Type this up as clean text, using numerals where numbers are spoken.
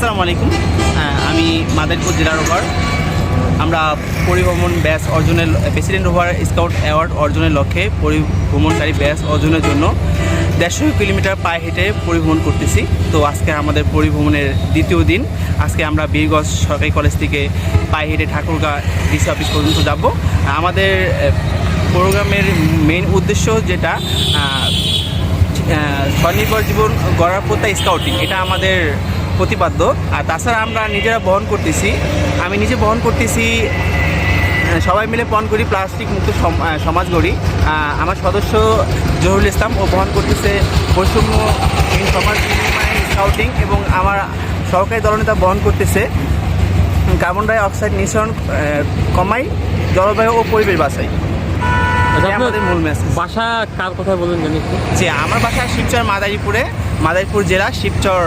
আসসালামু আলাইকুম। আমি মাদারীপুর জেলা রোভার। আমরা পরিভ্রমণ ব্যাচ অর্জনের প্রেসিডেন্ট রোভার স্কাউট অ্যাওয়ার্ড অর্জনের লক্ষ্যে পরিভ্রমণকারী ব্যাচ অর্জনের জন্য 150 কিলোমিটার পায়ে হেঁটে পরিভ্রমণ করতেছি। তো আজকে আমাদের পরিভ্রমণের দ্বিতীয় দিন। আজকে আমরা বীরগঞ্জ সরকারি কলেজ থেকে পায়ে হেঁটে ঠাকুরগাঁ ডিসি অফিস পর্যন্ত যাব। আমাদের প্রোগ্রামের মেইন উদ্দেশ্য যেটা স্বনির্ভর জীবন গড়ার প্রত্যয় স্কাউটিং, এটা আমাদের প্রতিপাদ্য। আর তাছাড়া আমরা নিজেরা বহন করতেছি, আমি নিজে বহন করতেছি, সবাই মিলে বহন করি প্লাস্টিক মুক্ত সমাজ গড়ি। আমার সদস্য জহুরুল ইসলাম ও বহন করতেছে বৈষম্যহীন সমাজ নির্মাণ স্কাউটিং, এবং আমার সহকারী দলনেতা বহন করতেছে কার্বন ডাই অক্সাইড নিঃসরণ কমাই, জলবায়ু ও পরিবেশ বাঁচাই। আমাদের মূল মেসেজ। বাসা কার কথা বলুন জানি? যে আমার বাসা শিবচর মাদারীপুরে, মাদারীপুর জেলা শিবচর